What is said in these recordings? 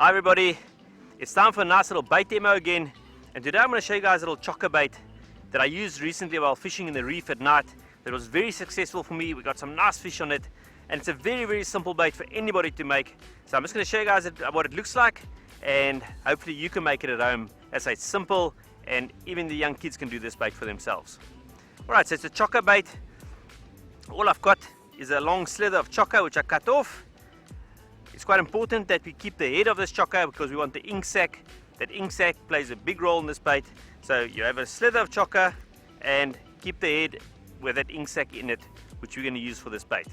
Hi everybody, it's time for a nice little bait demo again, and today I'm going to show you guys a little chokka bait that I used recently while fishing in the reef at night. That was very successful for me. We got some nice fish on it, and it's a very simple bait for anybody to make. So I'm just going to show you guys what it looks like, and hopefully you can make it at home. As I say, it's simple, and even the young kids can do this bait for themselves. Alright, so it's a chokka bait. All I've got is a long slither of chokka which I cut off. It's quite important that we keep the head of this chokka because we want the ink sac. That ink sac plays a big role in this bait. So you have a slither of chokka and keep the head with that ink sac in it, which we're going to use for this bait.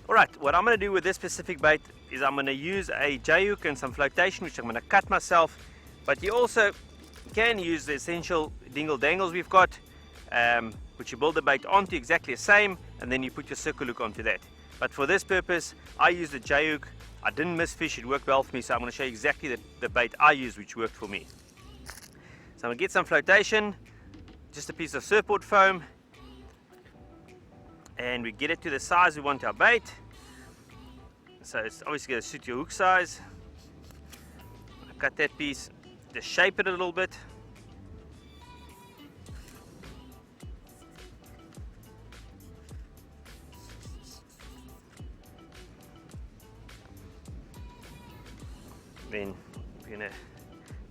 Alright, what I'm going to do with this specific bait is I'm going to use a J-hook and some flotation, which I'm going to cut myself. But you also can use the essential dingle dangles we've got, which you build the bait onto exactly the same, and then you put your circle hook onto that. But for this purpose, I used the J-hook. I didn't miss fish, it worked well for me, so I'm going to show you exactly the bait I used, which worked for me. So I'm going to get some flotation, just a piece of surfboard foam, and we get it to the size we want our bait. So it's obviously going to suit your hook size. Cut that piece, just shape it a little bit. Then we're going to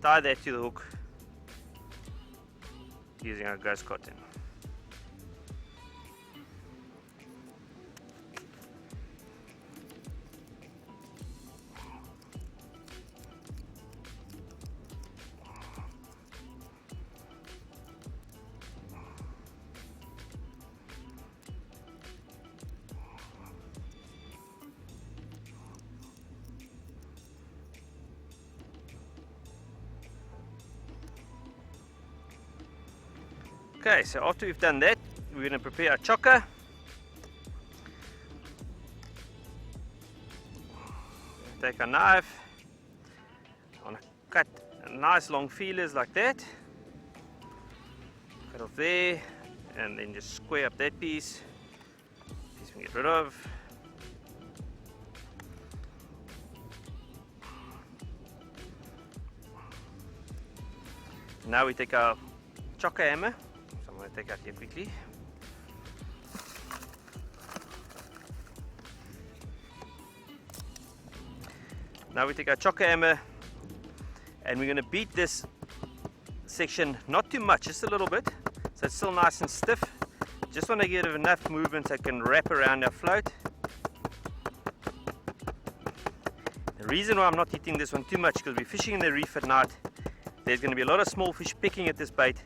tie that to the hook using our ghost cotton. Okay, so after we've done that, we're going to prepare our chokka. Take our knife. I want to cut nice long feelers like that. Cut off there, and then just square up that piece. Piece we can get rid of. Now we take our chokka hammer. I'm going to take out here quickly. Now we take our chokka hammer and we're going to beat this section, not too much, just a little bit, so it's still nice and stiff. Just want to give it enough movement so it can wrap around our float. The reason why I'm not hitting this one too much because we're fishing in the reef at night. There's going to be a lot of small fish picking at this bait.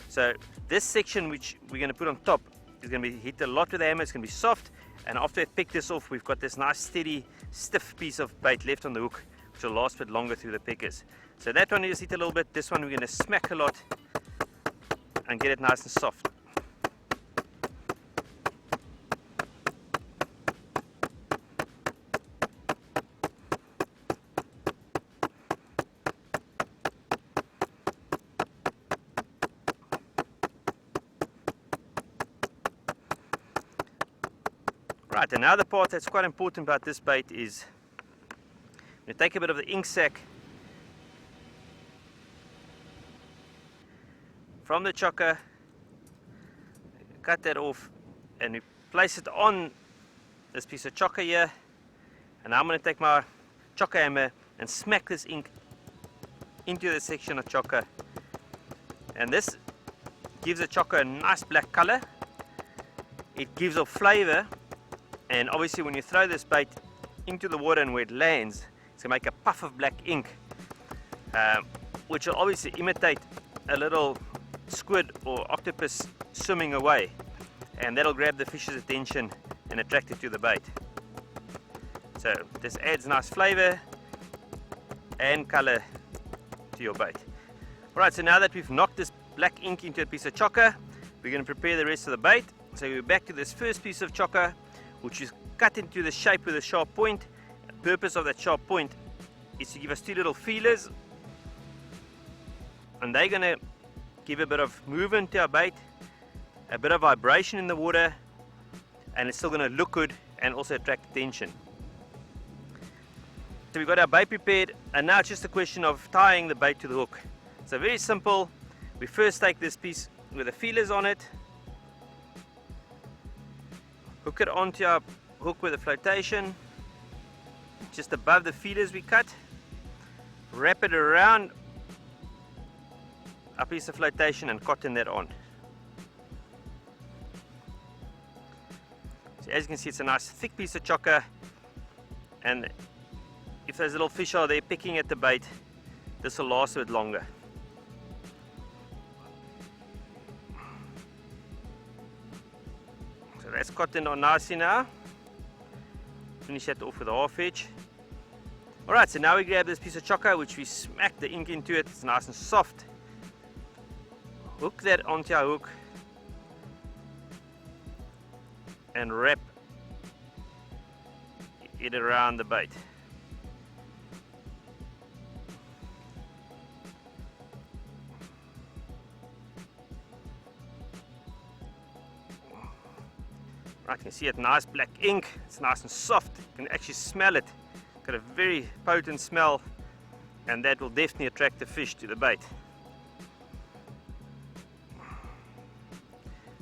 So this section which we're going to put on top is going to be hit a lot with the hammer. It's going to be soft, and after I pick this off, we've got this nice steady stiff piece of bait left on the hook which will last a bit longer through the pickers. So that one you just hit a little bit. This one we're going to smack a lot and get it nice and soft. Right, and another part that's quite important about this bait is I'm going to take a bit of the ink sac from the chokka, cut that off, and we place it on this piece of chokka here. And now I'm going to take my chokka hammer and smack this ink into the section of chokka. And this gives the chokka a nice black color. It gives a flavor. And obviously when you throw this bait into the water and where it lands, it's going to make a puff of black ink, which will obviously imitate a little squid or octopus swimming away. And that'll grab the fish's attention and attract it to the bait. So this adds nice flavor and color to your bait. Alright, so now that we've knocked this black ink into a piece of chokka, we're going to prepare the rest of the bait. So we're back to this first piece of chokka, which is cut into the shape with a sharp point. The purpose of that sharp point is to give us two little feelers, and they're going to give a bit of movement to our bait, a bit of vibration in the water, and it's still going to look good and also attract attention. So we've got our bait prepared, and now it's just a question of tying the bait to the hook. So very simple. We first take this piece with the feelers on it, hook it onto our hook with the flotation, just above the feelers we cut, wrap it around a piece of flotation and cotton that on. So as you can see, it's a nice thick piece of chokka, and if those little fish are there picking at the bait, this will last a bit longer. So that's cottoned on nicely now. Finish that off with a half edge. Alright, so now we grab this piece of chokka, which we smack the ink into it. It's nice and soft. Hook that onto our hook and wrap it around the bait. Right, you can see it, nice black ink. It's nice and soft. You can actually smell it. Got a very potent smell, and that will definitely attract the fish to the bait.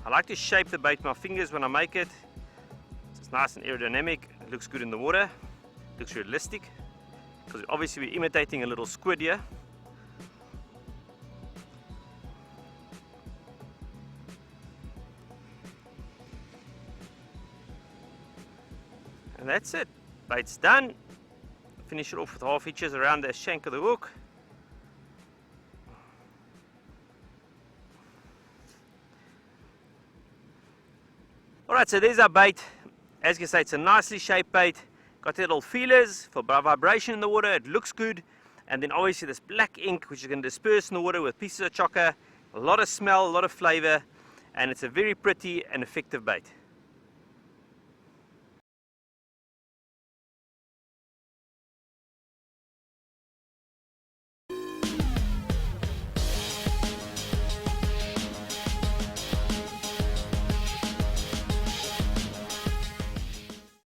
I like to shape the bait with my fingers when I make it. It's nice and aerodynamic. It looks good in the water. It looks realistic, because obviously we're imitating a little squid here. And that's it. Bait's done. Finish it off with half hitches around the shank of the hook. Alright, so there's our bait. As you can see, it's a nicely shaped bait. Got the little feelers for vibration in the water. It looks good. And then obviously this black ink, which is going to disperse in the water with pieces of chokka. A lot of smell, a lot of flavor. And it's a very pretty and effective bait.